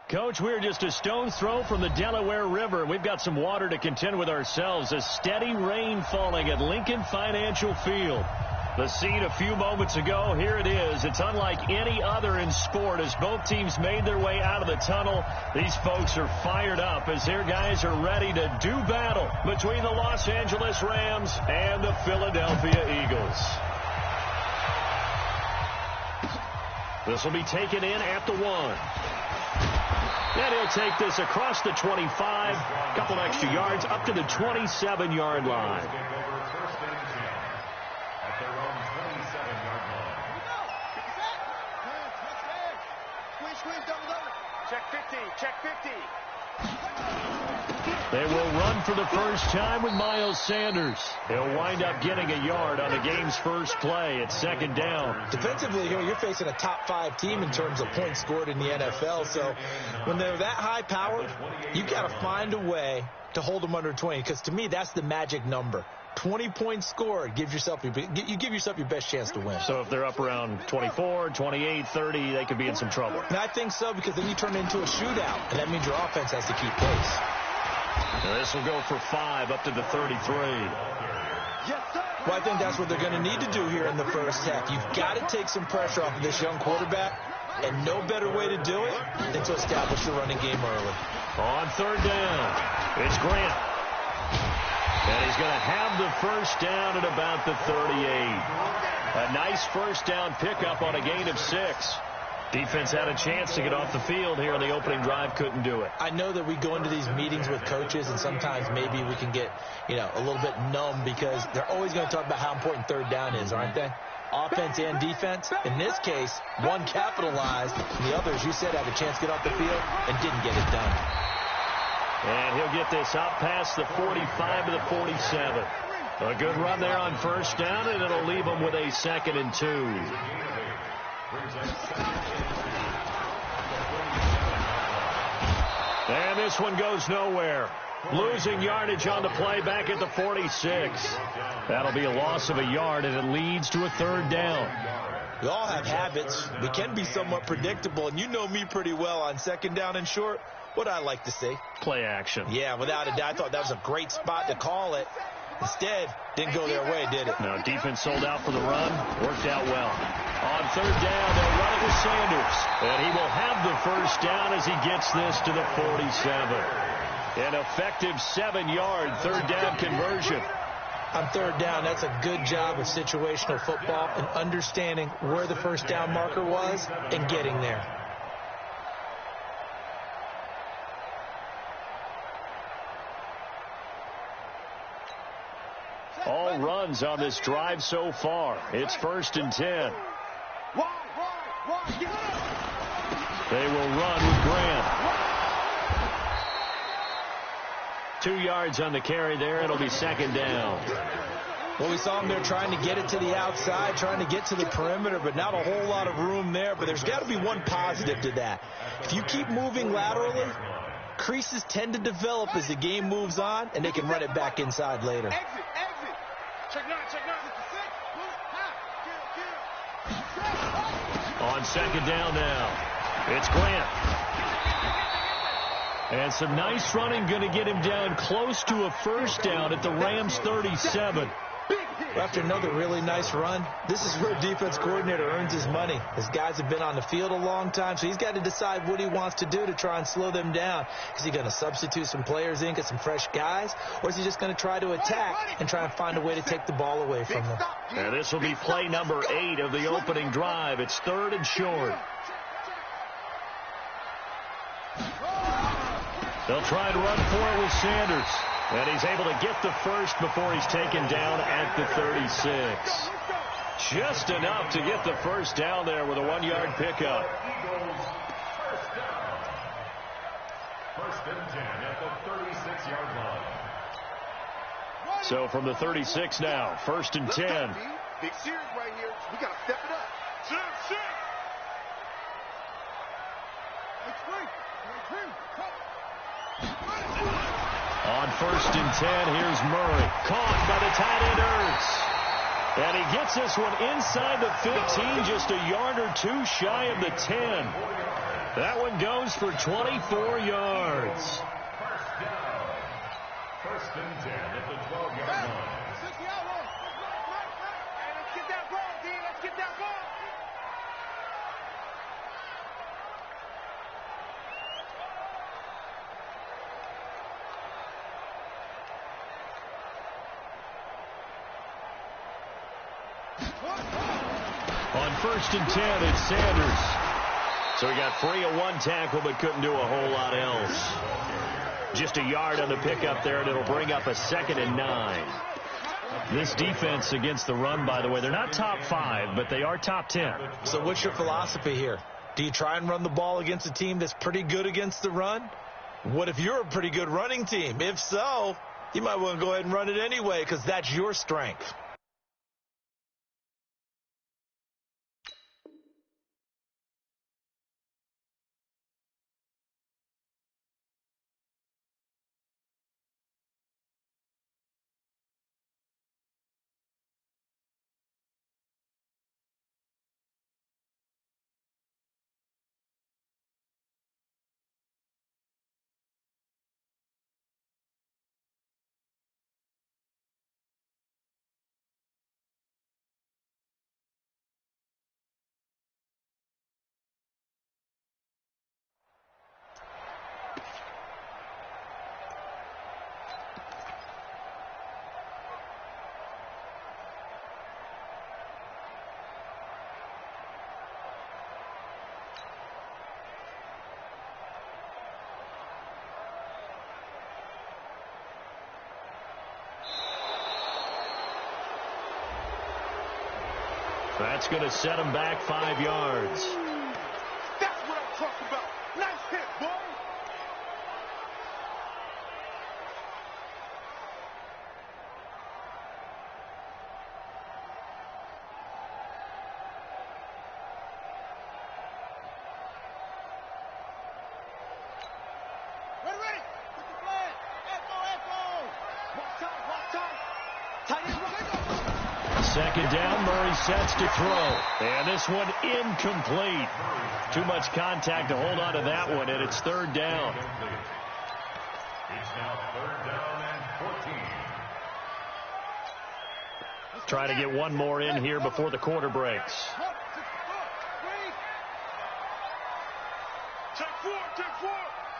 Coach, we're just a stone's throw from the Delaware River. We've got some water to contend with ourselves. A steady rain falling at Lincoln Financial Field. The scene a few moments ago, here it is. It's unlike any other in sport as both teams made their way out of the tunnel. These folks are fired up as their guys are ready to do battle between the Los Angeles Rams and the Philadelphia Eagles. This will be taken in at the 1. And he'll take this across the 25, a couple extra yards up to the 27-yard line. Check 50, check 50. They will run for the first time with Miles Sanders. He'll wind up getting a yard on the game's first play at second down. Defensively, here you're facing a top 5 team in terms of points scored in the NFL. So when they're that high powered, you've got to find a way to hold them under 20. Because to me, that's the magic number. 20 points scored, you give yourself your best chance to win. So if they're up around 24, 28, 30, they could be in some trouble. And I think so, because then you turn it into a shootout, and that means your offense has to keep pace. Now this will go for 5 up to the 33. Well, I think that's what they're going to need to do here in the first half. You've got to take some pressure off of this young quarterback, and no better way to do it than to establish the running game early. On third down, it's Grant. And he's going to have the first down at about the 38. A nice first down pickup on a gain of 6. Defense had a chance to get off the field here on the opening drive, couldn't do it. I know that we go into these meetings with coaches, and sometimes maybe we can get, a little bit numb because they're always going to talk about how important third down is, aren't they? Offense and defense. In this case, one capitalized, and the others, you said, had a chance to get off the field and didn't get it done. And he'll get this up past the 45 to the 47. A good run there on first down, and it'll leave him with a 2nd and 2. And this one goes nowhere. Losing yardage on the play back at the 46. That'll be a loss of a yard, and it leads to a 3rd down. We all have habits. We can be somewhat predictable, and you know me pretty well on 2nd down and short. What I like to see. Play action. Yeah, without a doubt. I thought that was a great spot to call it. Instead, didn't go their way, did it? No, defense sold out for the run. Worked out well. On 3rd down, they'll run it with Sanders. And he will have the first down as he gets this to the 47. An effective 7-yard 3rd down conversion. On 3rd down, that's a good job of situational football and understanding where the first down marker was and getting there. All runs on this drive so far. It's 1st and 10. They will run with Grant. 2 yards on the carry there. It'll be 2nd down. Well, we saw them there trying to get it to the outside, trying to get to the perimeter, but not a whole lot of room there. But there's got to be one positive to that. If you keep moving laterally, creases tend to develop as the game moves on, and they can run it back inside later. On 2nd down now, it's Grant. And some nice running, going to get him down close to a first down at the Rams' 37. After another really nice run, this is where a defense coordinator earns his money. His guys have been on the field a long time, so he's got to decide what he wants to do to try and slow them down. Is he going to substitute some players in, get some fresh guys, or is he just going to try to attack and try and find a way to take the ball away from them? And this will be play number 8 of the opening drive. It's 3rd and short. They'll try and run for it with Sanders. And he's able to get the first before he's taken down at the 36. Just enough to get the first down there with a 1-yard pickup. First and 10 at the 36-yard line. So from the 36 now, 1st and 10. Big series right here. We got to step it up. On 1st and 10, here's Murray. Caught by the tight end Ertz. And he gets this one inside the 15, just a yard or two shy of the 10. That one goes for 24 yards. First down. First and 10 at the 12-yard line. Hey, let's get that ball, D. Let's get that ball. On first and 10, it's Sanders. So he got free of one tackle but couldn't do a whole lot else. Just a yard on the pickup there, and it'll bring up a 2nd and 9. This defense against the run, by the way, they're not top 5, but they are top 10. So what's your philosophy here? Do you try and run the ball against a team that's pretty good against the run? What if you're a pretty good running team? If so, you might want to go ahead and run it anyway because that's your strength. That's going to set him back 5 yards. That's what I'm talking about. Nice hit, boy. Ready. Put the flag. Echo. Watch time. Tight end, Second down, Murray sets to throw. And this one incomplete. Too much contact to hold on to that one, and it's 3rd down. It's now 3rd down and 14. Try to get one more in here before the quarter breaks. Check four.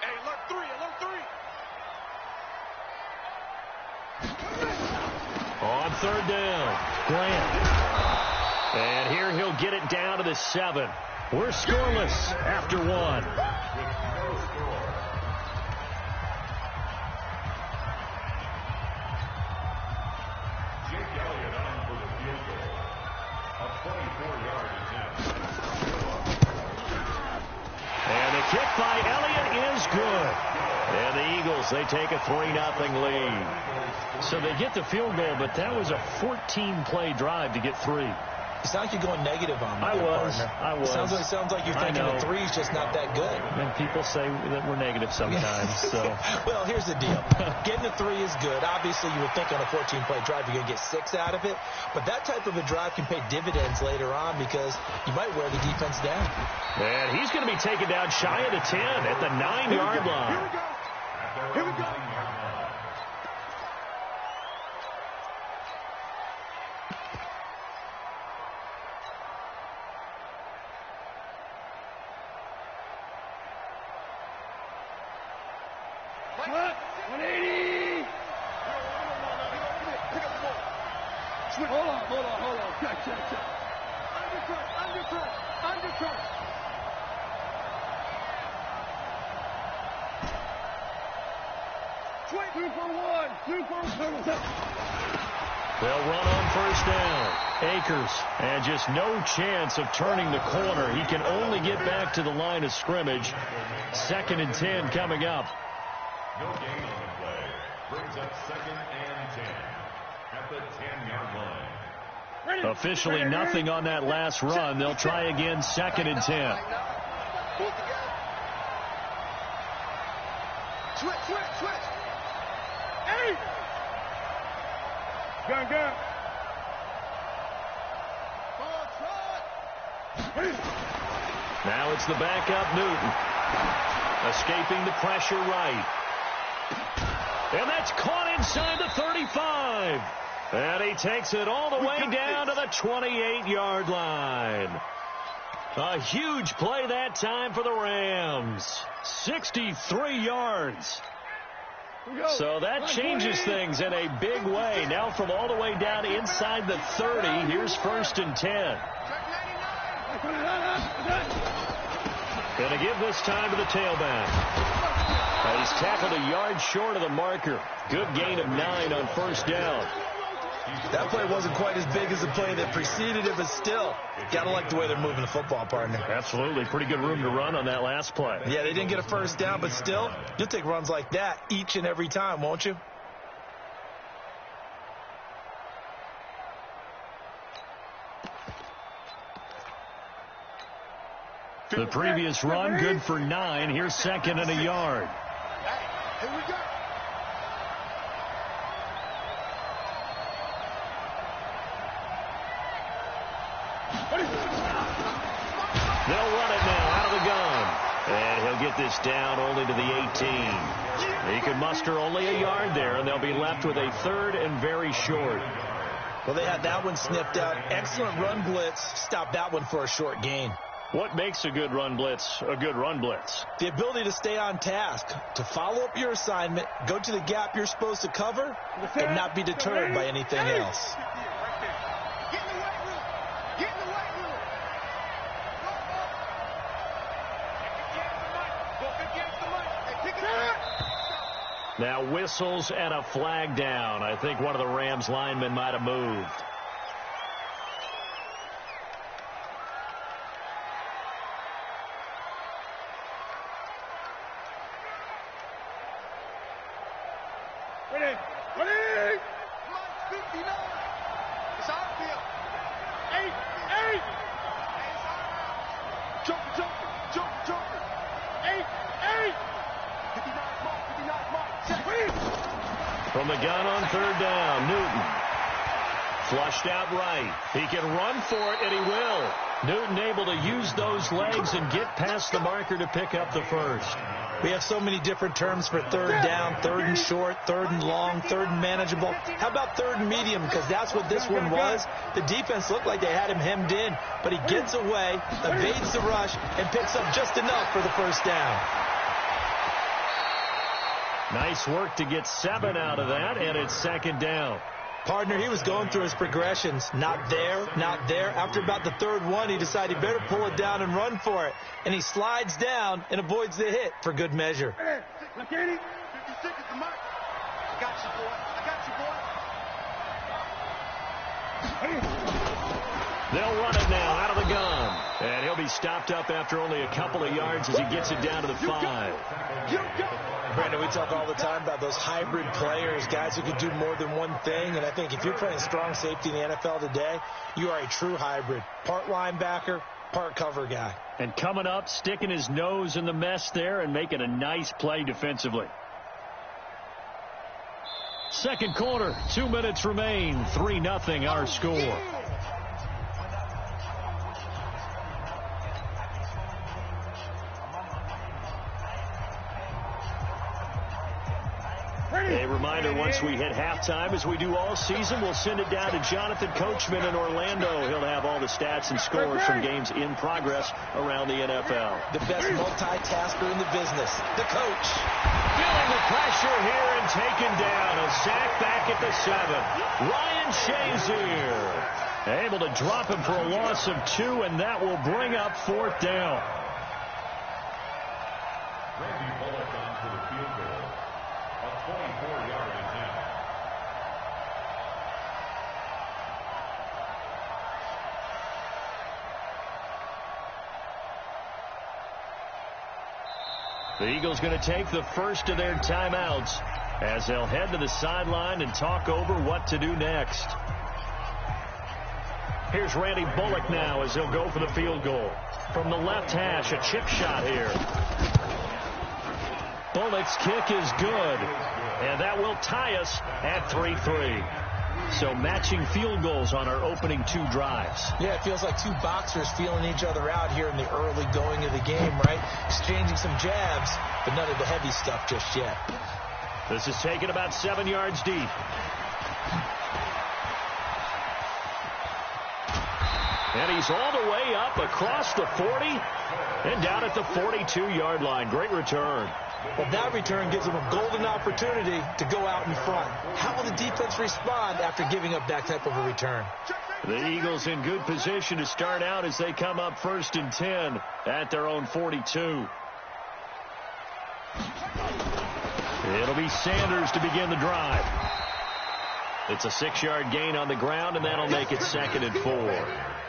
Hey, alert three. On 3rd down, Grant. And here he'll get it down to the 7. We're scoreless after 1. With no score. Jake Elliott on for the field goal. A 24-yard attempt. And the kick by Elliott is good. And the Eagles, they take a 3-0 lead. So they get the field goal, but that was a 14-play drive to get 3. You sound like you're going negative on me. I was. Sounds like you're thinking the 3's just not that good. And people say that we're negative sometimes. So. Well, here's the deal. Getting a 3 is good. Obviously, you would think on a 14-play drive you're going to get 6 out of it. But that type of a drive can pay dividends later on because you might wear the defense down. And he's going to be taken down shy of the 10 at the 9-yard line. Here we go. What? 180. Pick up the ball. Switch. Hold on. Check. Undercut. Switch. 2 for 1. They'll run on first down. Akers, and just no chance of turning the corner. He can only get back to the line of scrimmage. 2nd and 10 coming up. No gain on the play. Brings up 2nd and 10 at the 10-yard line. Officially nothing on that last run. They'll try again 2nd and 10. Switch. Hey! Gun. Now it's the backup Newton. Escaping the pressure right. And that's caught inside the 35. And he takes it all the way down to the 28-yard line. A huge play that time for the Rams. 63 yards. So that changes things in a big way. Now from all the way down inside the 30, here's 1st and 10. Going to give this time to the tailback. He's tackled a yard short of the marker. Good gain of 9 on 1st down. That play wasn't quite as big as the play that preceded it, but still, got to like the way they're moving the football, partner. Absolutely. Pretty good room to run on that last play. Yeah, they didn't get a 1st down, but still, you'll take runs like that each and every time, won't you? The previous run, good for 9. Here's 2nd and a yard. Here we go. They'll run it now out of the gun. And he'll get this down only to the 18. He can muster only a yard there, and they'll be left with a 3rd and very short. Well, they had that one sniffed out. Excellent run blitz. Stopped that one for a short gain. What makes a good run blitz a good run blitz? The ability to stay on task, to follow up your assignment, go to the gap you're supposed to cover, and not be deterred by anything else. Get in the weight room. Get in the weight room. Go against the money. Hey, pick it up. Now whistles and a flag down. I think one of the Rams linemen might have moved. Ready. Come on, 59. It's our field. 8. Joker. 8. 59 mark. From the gun on 3rd down, Newton. Flushed out right. He can run for it, and he will. Newton able to use those legs and get past the marker to pick up the 1st. We have so many different terms for 3rd down, 3rd and short, 3rd and long, 3rd and manageable. How about 3rd and medium? Because that's what this one was. The defense looked like they had him hemmed in, but he gets away, evades the rush, and picks up just enough for the 1st down. Nice work to get 7 out of that, and it's 2nd down. Partner, he was going through his progressions. Not there, not there. After about the 3rd one, he decided he better pull it down and run for it. And he slides down and avoids the hit for good measure. Hey, look at it. 56 is the mark. I got you, boy. They'll run it now out of the gun. And he'll be stopped up after only a couple of yards as he gets it down to the 5. Brandon, we talk all the time about those hybrid players, guys who can do more than one thing. And I think if you're playing strong safety in the NFL today, you are a true hybrid. Part linebacker, part cover guy. And coming up, sticking his nose in the mess there and making a nice play defensively. 2nd quarter, 2 minutes remain. 3-0 our score. A reminder, once we hit halftime, as we do all season, we'll send it down to Jonathan Coachman in Orlando. He'll have all the stats and scores from games in progress around the NFL. The best multitasker in the business, the coach. Feeling the pressure here and taken down. A sack back at the 7. Ryan Shazier able to drop him for a loss of 2, and that will bring up 4th down. Randy Bullock on for the field goal. A 24-yard attempt. The Eagles going to take the first of their timeouts as they'll head to the sideline and talk over what to do next. Here's Randy Bullock now as he'll go for the field goal. From the left hash, a chip shot here. Bullock's kick is good, and that will tie us at 3-3. So matching field goals on our opening 2 drives. Yeah, it feels like 2 boxers feeling each other out here in the early going of the game, right? Exchanging some jabs, but none of the heavy stuff just yet. This is taken about 7 yards deep. And he's all the way up across the 40 and down at the 42-yard line. Great return. Well, that return gives them a golden opportunity to go out in front. How will the defense respond after giving up that type of a return? The Eagles in good position to start out as they come up 1st and 10 at their own 42. It'll be Sanders to begin the drive. It's a 6-yard gain on the ground, and that'll make it 2nd and 4.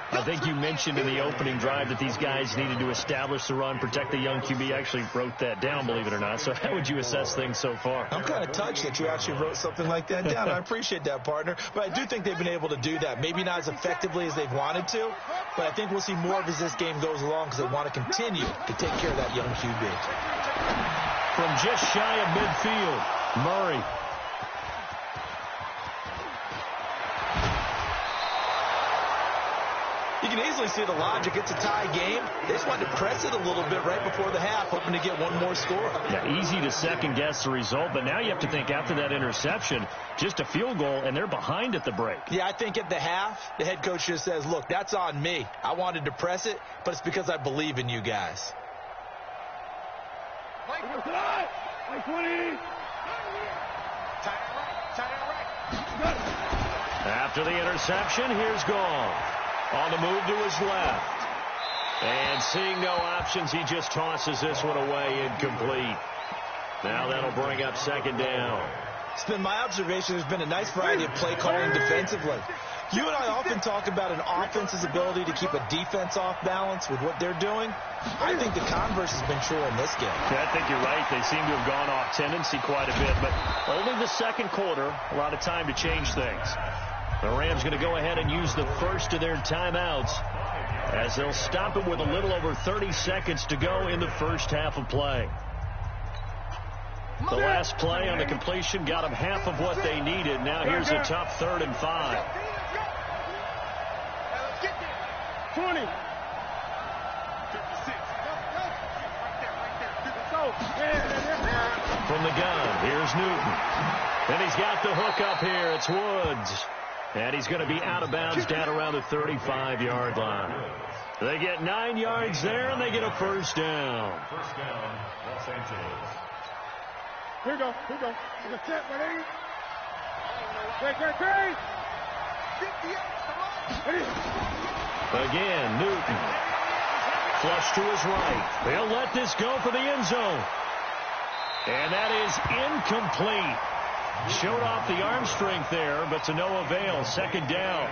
I think you mentioned in the opening drive that these guys needed to establish the run, protect the young QB. I actually wrote that down, believe it or not. So how would you assess things so far? I'm kind of touched that you actually wrote something like that down. I appreciate that, partner. But I do think they've been able to do that. Maybe not as effectively as they've wanted to, but I think we'll see more of as this game goes along because they want to continue to take care of that young QB. From just shy of midfield, Murray. You can easily see the logic. It's a tie game. They just wanted to press it a little bit right before the half, hoping to get one more score. Yeah, easy to second-guess the result, but now you have to think after that interception, just a field goal, and they're behind at the break. Yeah, I think at the half, the head coach just says, look, that's on me. I wanted to press it, but it's because I believe in you guys. After the interception, here's Gall. On the move to his left. And seeing no options, he just tosses this one away, incomplete. Now that'll bring up 2nd down. It's been my observation there's been a nice variety of play calling defensively. You and I often talk about an offense's ability to keep a defense off balance with what they're doing. I think the converse has been true in this game. Yeah, I think you're right. They seem to have gone off tendency quite a bit, but only the 2nd quarter, a lot of time to change things. The Rams going to go ahead and use the first of their timeouts as they'll stop it with a little over 30 seconds to go in the first half of play. The last play on the completion got them half of what they needed. Now here's a tough 3rd and 5. 20. From the gun, here's Newton. And he's got the hook up here. It's Woods. And he's going to be out of bounds down around the 35-yard line. They get 9 yards there, and they get a 1st down. First down, Los Angeles. Here we go. It's a set, ready? Great. Again, Newton. Flush to his right. They'll let this go for the end zone. And that is incomplete. Showed off the arm strength there, but to no avail. 2nd down.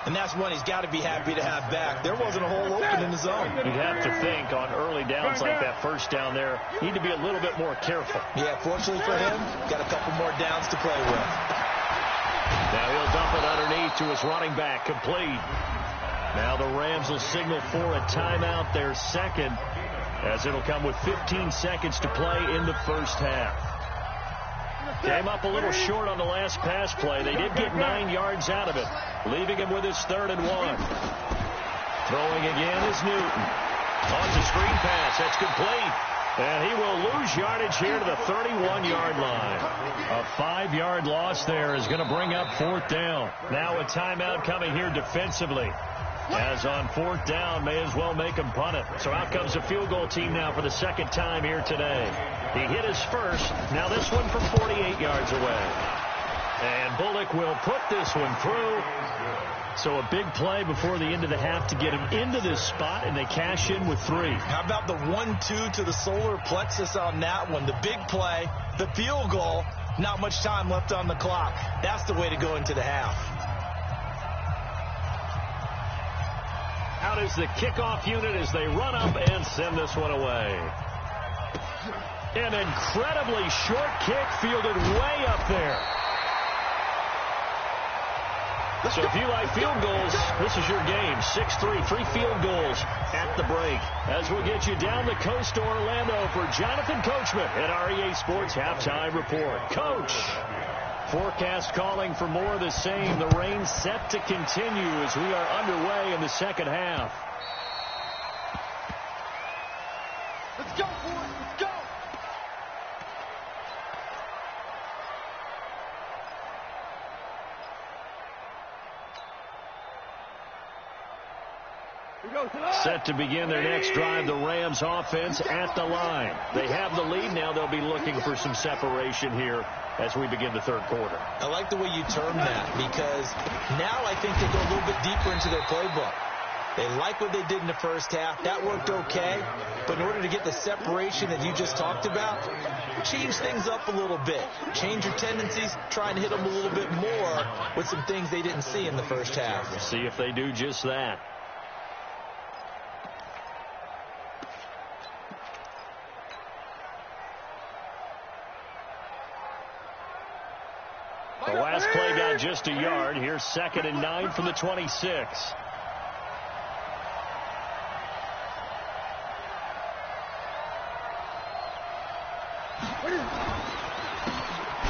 And that's one he's got to be happy to have back. There wasn't a hole open in the zone. You'd have to think on early downs like that 1st down there, need to be a little bit more careful. Yeah, fortunately for him, got a couple more downs to play with. Now he'll dump it underneath to his running back, complete. Now the Rams will signal for a timeout, their 2nd, as it'll come with 15 seconds to play in the first half. Came up a little short on the last pass play. They did get 9 yards out of it, leaving him with his 3rd and 1. Throwing again is Newton. On the screen pass, that's complete. And he will lose yardage here to the 31-yard line. A 5-yard loss there is going to bring up 4th down. Now a timeout coming here defensively. As on 4th down, may as well make him punt it. So out comes the field goal team now for the 2nd time here today. He hit his first. Now this one from 48 yards away. And Bullock will put this one through. So a big play before the end of the half to get him into this spot, and they cash in with 3. How about the 1-2 to the solar plexus on that one? The big play, the field goal, not much time left on the clock. That's the way to go into the half. Out is the kickoff unit as they run up and send this one away. An incredibly short kick fielded way up there. So if you like field goals, this is your game. 6-3, 3 field goals at the break. As we'll get you down the coast to Orlando for Jonathan Coachman at REA Sports Halftime Report. Coach. Forecast calling for more of the same. The rain set to continue as we are underway in the second half. Let's go, boys. Let's go. Set to begin their next drive, the Rams offense at the line. They have the lead. Now they'll be looking for some separation here as we begin the third quarter. I like the way you term that, because now I think they go a little bit deeper into their playbook. They like what they did in the first half. That worked okay. But in order to get the separation that you just talked about, change things up a little bit. Change your tendencies. Try and hit them a little bit more with some things they didn't see in the first half. We'll see if they do just that. The last play got just a yard. Here's 2nd and 9 from the 26.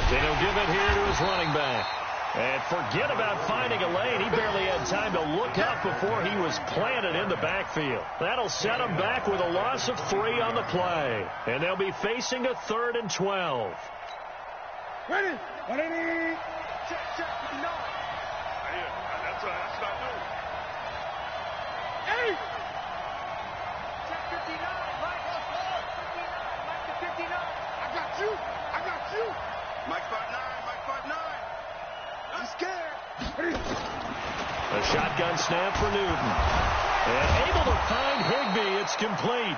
They don't give it here to his running back. And forget about finding a lane. He barely had time to look up before he was planted in the backfield. That'll set him back with a loss of 3 on the play. And they'll be facing a 3rd and 12. Ready. Check, 59. That's what I do. Hey! Check 59. Mike, 59. Mike to 59. I got you. Mike 5'9", Mike 5'9". I'm scared. A shotgun snap for Newton. And able to find Higbee. It's complete.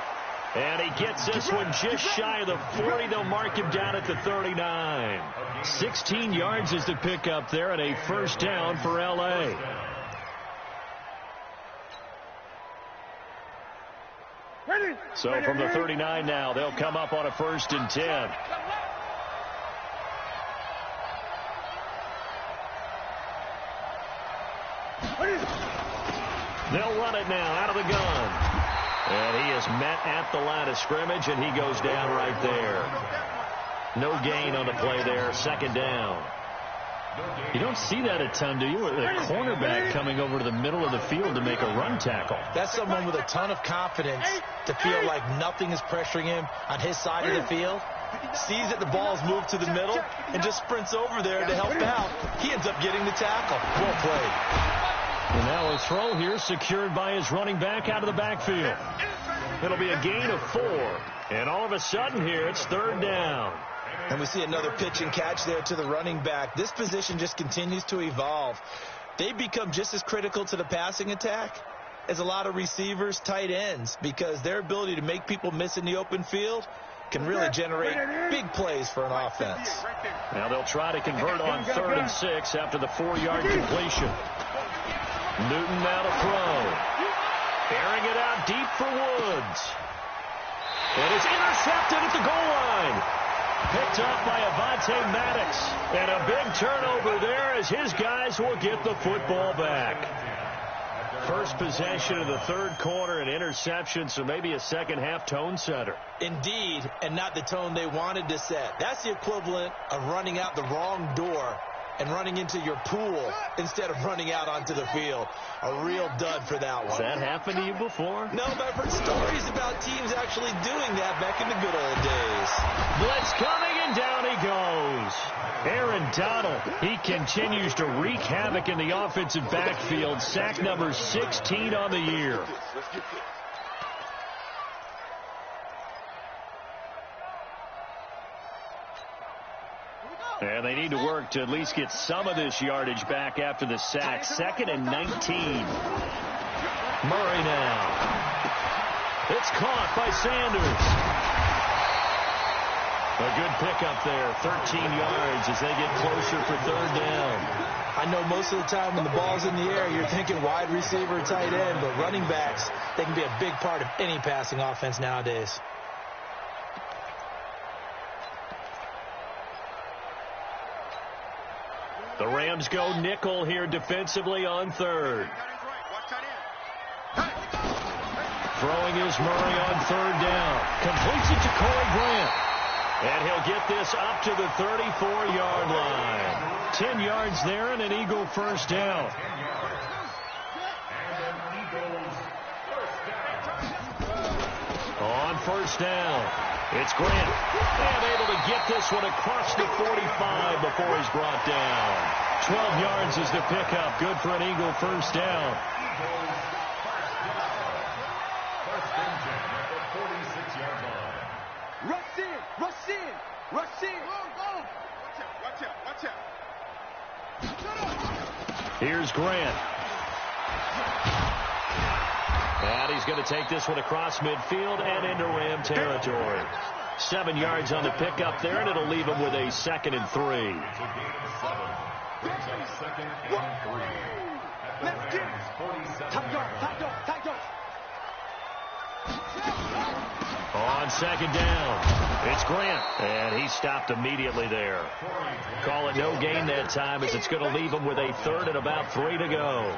And he gets this one just shy of the 40. They'll mark him down at the 39. 16 yards is the pickup there, and a first down for L.A. So from the 39 now, they'll come up on a 1st and 10. They'll run it now out of the gun. And he is met at the line of scrimmage, and he goes down right there. No gain on the play there. 2nd down. You don't see that a ton, do you? The cornerback coming over to the middle of the field to make a run tackle. That's someone with a ton of confidence to feel like nothing is pressuring him on his side of the field. Sees that the ball's moved to the middle and just sprints over there to help out. He ends up getting the tackle. Well played. And now a throw here secured by his running back out of the backfield. It'll be a gain of 4. And all of a sudden here, it's 3rd down. And we see another pitch and catch there to the running back. This position just continues to evolve. They become just as critical to the passing attack as a lot of receivers, tight ends, because their ability to make people miss in the open field can really generate big plays for an offense. Now they'll try to convert on 3rd and 6 after the 4-yard completion. Newton now to throw. Airing it out deep for Woods. And it's intercepted at the goal line. Picked up by Avonte Maddox. And a big turnover there as his guys will get the football back. First possession of the 3rd quarter, an interception, so maybe a second-half tone setter. Indeed, and not the tone they wanted to set. That's the equivalent of running out the wrong door and running into your pool instead of running out onto the field. A real dud for that one. Has that happened to you before? No, but I've heard stories about teams actually doing that back in the good old days. Blitz coming, and down he goes. Aaron Donald, he continues to wreak havoc in the offensive backfield. Sack number 16 on the year. And they need to work to at least get some of this yardage back after the sack. 2nd and 19. Murray now. It's caught by Sanders. A good pickup there. 13 yards as they get closer for 3rd down. I know most of the time when the ball's in the air, you're thinking wide receiver, tight end, but running backs, they can be a big part of any passing offense nowadays. The Rams go nickel here defensively on 3rd. Throwing is Murray on 3rd down. Completes it to Corey Grant. And he'll get this up to the 34-yard line. 10 yards there and an Eagle first down. On first down, it's Grant. And able to get this one across the 45 before he's brought down. 12 yards is the pickup. Good for an Eagle first down. Rush in, rush in, rush in. Go, go. Watch out, watch out, watch out. Here's Grant. And he's going to take this one across midfield and into Ram territory. 7 yards on the pickup there, and it'll leave him with a 2nd and 3. Let's get it. Top guard, top guard, top guard. On 2nd down, it's Grant, and he stopped immediately there. Call it no gain that time, as it's going to leave him with a 3rd and about 3 to go.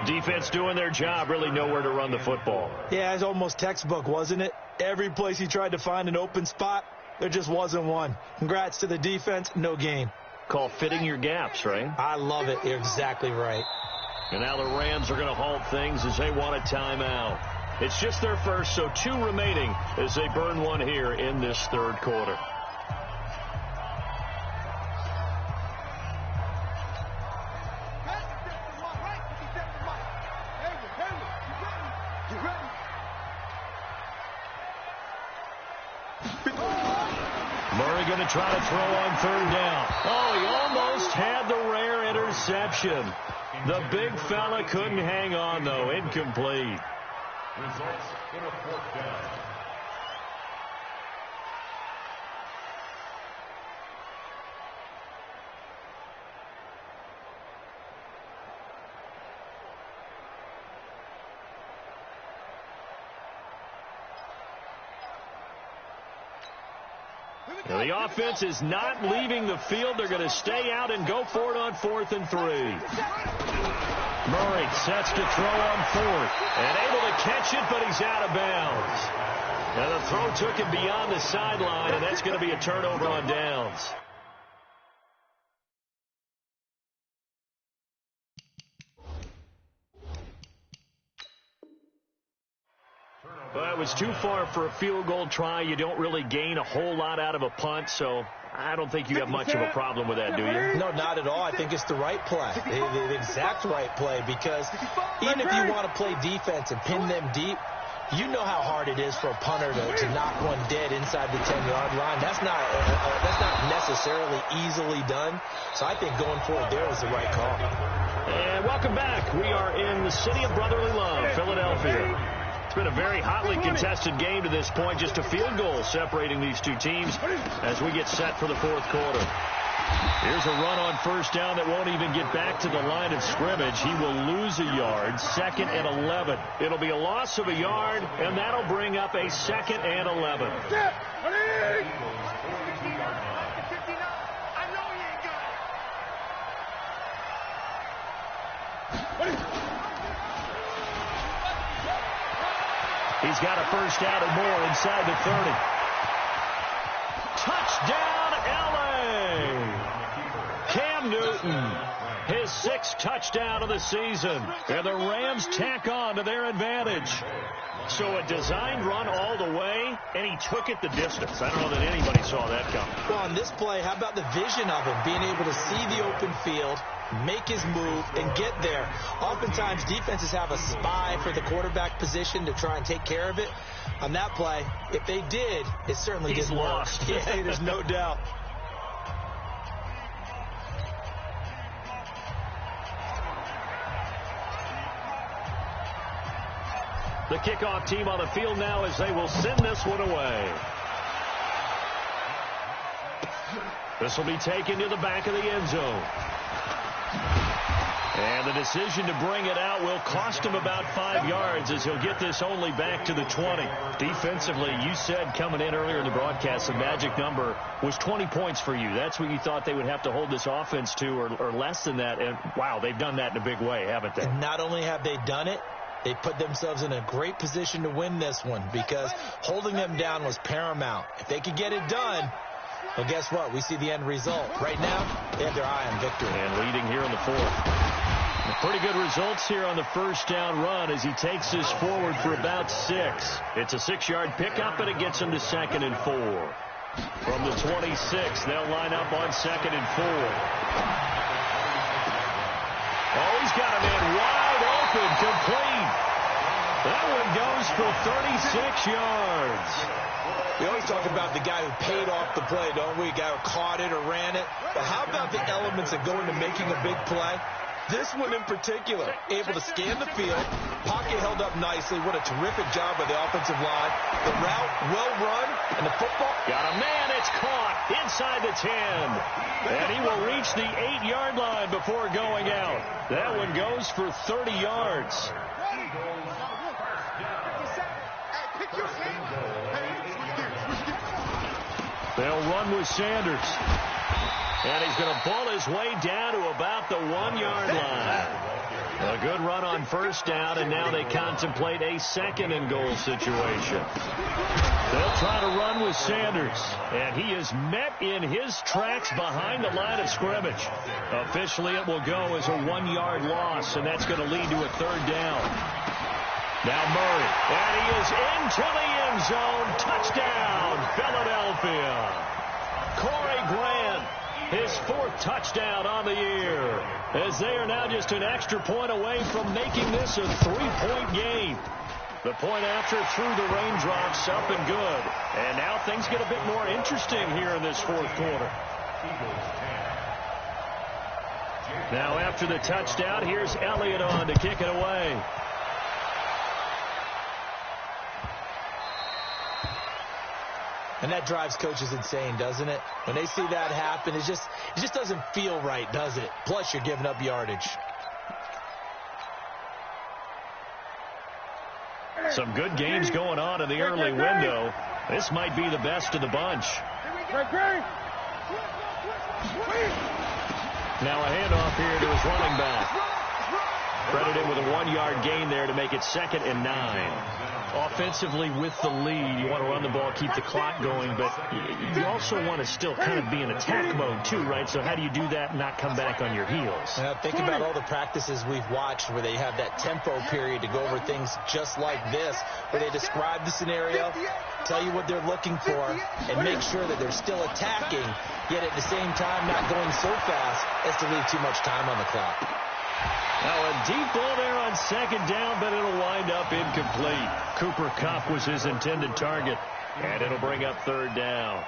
Defense doing their job, really nowhere to run the football. Yeah, it's almost textbook, wasn't it? Every place he tried to find an open spot, there just wasn't one. Congrats to the defense, no gain. Call fitting your gaps, right? I love it. You're exactly right. And now the Rams are going to halt things as they want a timeout. It's just their first, so 2 remaining as they burn one here in this 3rd quarter. Murray going to try to throw on 3rd down. Oh, he almost had the rare interception. The big fella couldn't hang on, though. Incomplete. Results in a 4th down. Now, the offense is not leaving the field. They're going to stay out and go for it on 4th and 3. Murray sets to throw on 4th. And able to catch it, but he's out of bounds. Now, the throw took him beyond the sideline, and that's going to be a turnover on downs. Well, it was too far for a field goal try. You don't really gain a whole lot out of a punt, so I don't think you have much of a problem with that, do you? No, not at all. I think it's the right play, the exact right play, because even if you want to play defense and pin them deep, you know how hard it is for a punter to knock one dead inside the 10-yard line. That's not necessarily easily done. So I think going for it there was the right call. And welcome back. We are in the city of brotherly love, Philadelphia. It's been a very hotly contested game to this point. Just a field goal separating these two teams as we get set for the 4th quarter. Here's a run on 1st down that won't even get back to the line of scrimmage. He will lose a yard. 2nd and 11. It'll be a loss of a yard, and that'll bring up a 2nd and 11. He's got a first down and more inside the 30. Touchdown, L.A. Cam Newton, his 6th touchdown of the season. And the Rams tack on to their advantage. So a designed run all the way, and he took it the distance. I don't know that anybody saw that coming. Well, on this play, how about the vision of him, being able to see the open field, make his move, and get there. Oftentimes, defenses have a spy for the quarterback position to try and take care of it. On that play, if they did, it certainly didn't work. Lost. Yeah, there's no doubt. The kickoff team on the field now as they will send this one away. This will be taken to the back of the end zone. And the decision to bring it out will cost him about 5 yards as he'll get this only back to the 20. Defensively, you said coming in earlier in the broadcast, the magic number was 20 points for you. That's what you thought they would have to hold this offense to, or less than that. And, wow, they've done that in a big way, haven't they? And not only have they done it, They put themselves in a great position to win this one because holding them down was paramount. If they could get it done, well, guess what? We see the end result. Right now, they have their eye on victory. And leading here in the fourth. Pretty good results here on the first down run as he takes this forward for about 6. It's a 6-yard pickup, and it gets him to 2nd and 4. From the 26, they'll line up on 2nd and 4. Oh, he's got a man wide open, complete. That one goes for 36 yards. We always talk about the guy who paid off the play, don't we? The guy who caught it or ran it. But how about the elements that go into making a big play? This one in particular, able to scan the field, pocket held up nicely. What a terrific job by the offensive line. The route, well run, and the football. Got a man, it's caught inside the 10. And he will reach the 8-yard line before going out. That one goes for 30 yards. They'll run with Sanders. And he's going to ball his way down to about the 1-yard line. A good run on first down, and now they contemplate a 2nd and goal situation. They'll try to run with Sanders, and he is met in his tracks behind the line of scrimmage. Officially, it will go as a 1-yard loss, and that's going to lead to a 3rd down. Now Murray, and he is into the end zone. Touchdown, Philadelphia. Corey Grant, his 4th touchdown on the year, as they are now just an extra point away from making this a 3-point game. The point after through the raindrops, up and good. And now things get a bit more interesting here in this 4th quarter. Now after the touchdown, here's Elliott on to kick it away. And that drives coaches insane, doesn't it? When they see that happen, it just doesn't feel right, does it? Plus, you're giving up yardage. Some good games going on in the early window. This might be the best of the bunch. Now a handoff here to his running back. Credited with a 1-yard gain there to make it 2nd and 9. Offensively with the lead, you want to run the ball, keep the clock going, but you also want to still kind of be in attack mode too, right? So how do you do that and not come back on your heels? Think about all the practices we've watched where they have that tempo period to go over things just like this, where they describe the scenario, tell you what they're looking for, and make sure that they're still attacking, yet at the same time not going so fast as to leave too much time on the clock. Now a deep ball there on 2nd down, but it'll wind up incomplete. Cooper Kupp was his intended target, and it'll bring up 3rd down.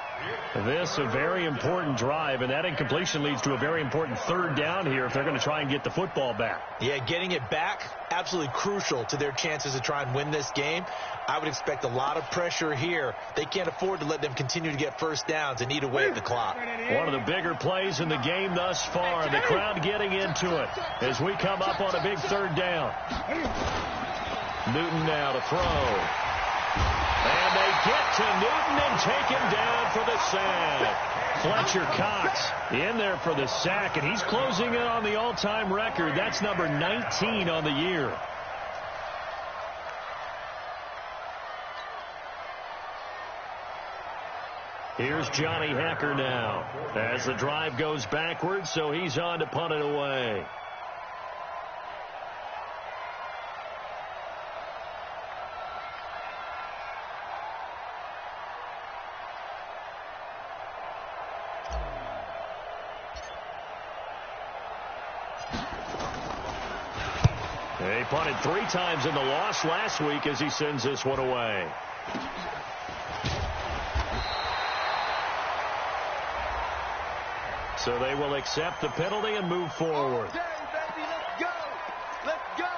This a very important drive, and that incompletion leads to a very important 3rd down here if they're going to try and get the football back. Yeah, getting it back, absolutely crucial to their chances to try and win this game. I would expect a lot of pressure here. They can't afford to let them continue to get first downs and eat away at the clock. One of the bigger plays in the game thus far. The crowd getting into it as we come up on a big 3rd down. Newton now to throw. And they get to Newton and take him down for the sack. Fletcher Cox in there for the sack, and he's closing in on the all-time record. That's number 19 on the year. Here's Johnny Hecker now as the drive goes backwards, so he's on to punt it away. They punted 3 times in the loss last week as he sends this one away. So they will accept the penalty and move forward. Okay, baby, let's go. Let's go.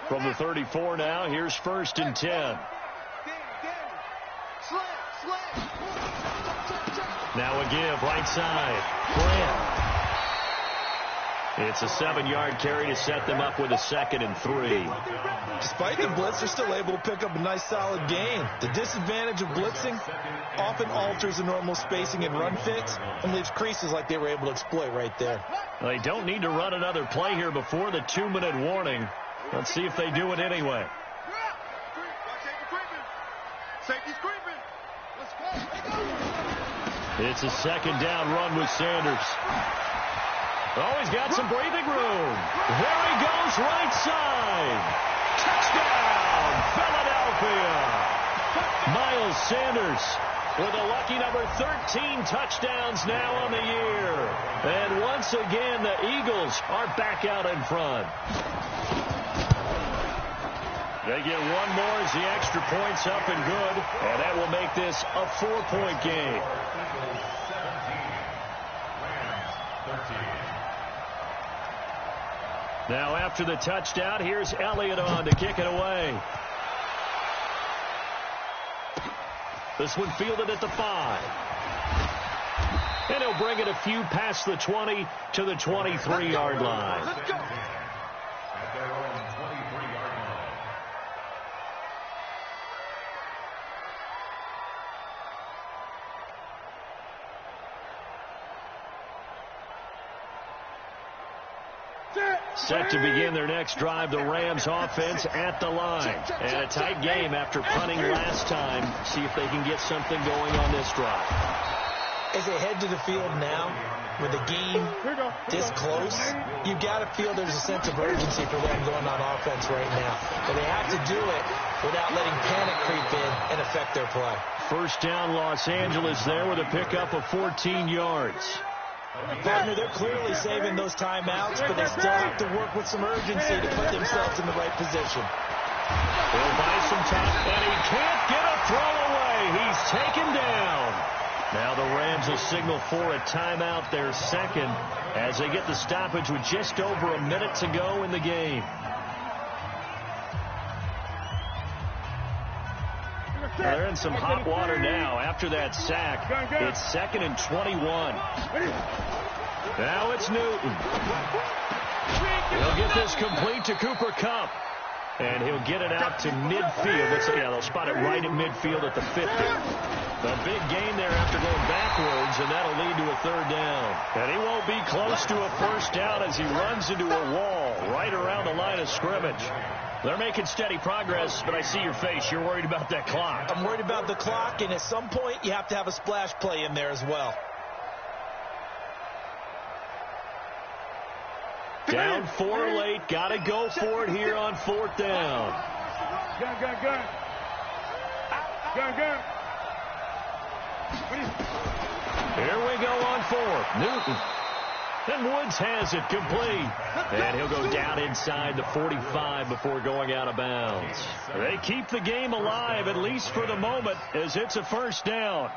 From the 34 now, here's 1st and 10. Now a give, right side. Grant. It's a 7-yard carry to set them up with a 2nd and 3. Despite the blitz, they're still able to pick up a nice solid gain. The disadvantage of blitzing often alters the normal spacing and run fits and leaves creases like they were able to exploit right there. They don't need to run another play here before the 2-minute warning. Let's see if they do it anyway. It's a 2nd down run with Sanders. Oh, he's got some breathing room. There he goes, right side. Touchdown, Philadelphia. Miles Sanders with a lucky number 13 touchdowns now on the year. And once again, the Eagles are back out in front. They get one more as the extra point's up and good. And that will make this a 4-point game. Now after the touchdown, here's Elliott on to kick it away. This one fielded at the 5. And he'll bring it a few past the 20 to the 23-yard line. At their own 23-yard line. Set to begin their next drive, the Rams offense at the line. And a tight game after punting last time. See if they can get something going on this drive. As they head to the field now, with the game this close, you've got to feel there's a sense of urgency for them going on offense right now. But they have to do it without letting panic creep in and affect their play. First down, Los Angeles there with a pickup of 14 yards. Partner, they're clearly saving those timeouts, but they still have to work with some urgency to put themselves in the right position. They'll buy some time, and he can't get a throw away. He's taken down. Now the Rams will signal for a timeout, their second, as they get the stoppage with just over a minute to go in the game. They're in some hot water now after that sack. It's 2nd and 21. Now it's Newton. He'll get this complete to Cooper Kupp. And he'll get it out to midfield. They'll spot it right at midfield at the 50. A big gain there after going backwards, and that'll lead to a 3rd down. And he won't be close to a first down as he runs into a wall right around the line of scrimmage. They're making steady progress, but I see your face. You're worried about that clock. I'm worried about the clock, and at some point you have to have a splash play in there as well. Down 4 late. Got to go for it here on 4th down. Gun. Here we go on 4th. Newton. And Woods has it complete. And he'll go down inside the 45 before going out of bounds. They keep the game alive, at least for the moment, as it's a first down.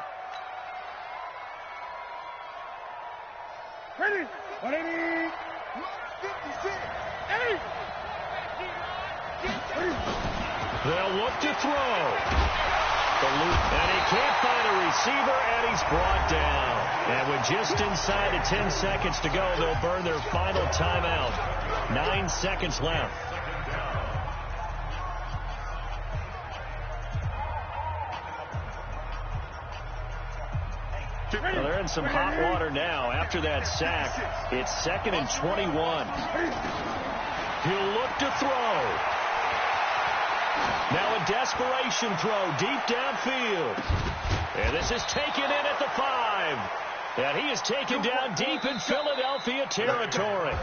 Ready? 180. 56. They'll look to throw. And he can't find a receiver, and he's brought down. And with just inside of 10 seconds to go, they'll burn their final timeout. 9 seconds left. Well, they're in some hot water now after that sack. It's 2nd and 21. He'll look to throw. Now a desperation throw deep downfield. And this is taken in at the 5. And he is taken down deep in Philadelphia territory.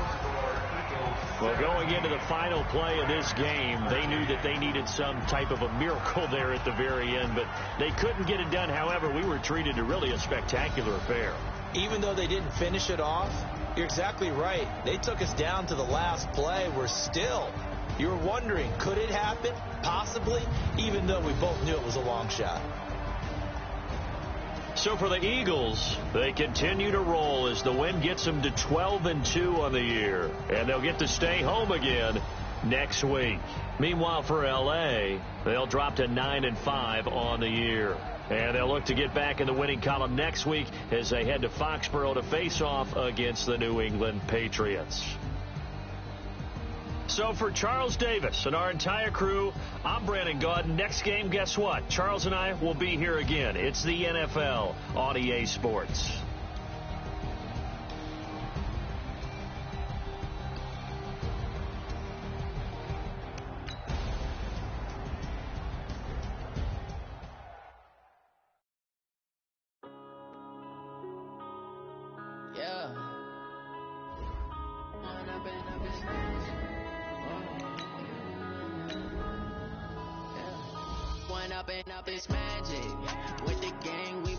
Well, going into the final play of this game, they knew that they needed some type of a miracle there at the very end, but they couldn't get it done. However, we were treated to really a spectacular affair. Even though they didn't finish it off, you're exactly right. They took us down to the last play. We're still, you were wondering, could it happen? Possibly, even though we both knew it was a long shot. So for the Eagles, they continue to roll as the win gets them to 12-2 on the year. And they'll get to stay home again next week. Meanwhile, for L.A., they'll drop to 9-5 on the year. And they'll look to get back in the winning column next week as they head to Foxborough to face off against the New England Patriots. So for Charles Davis and our entire crew, I'm Brandon Gaudin. Next game, guess what? Charles and I will be here again. It's the NFL on EA Sports. Up it's magic with the gang.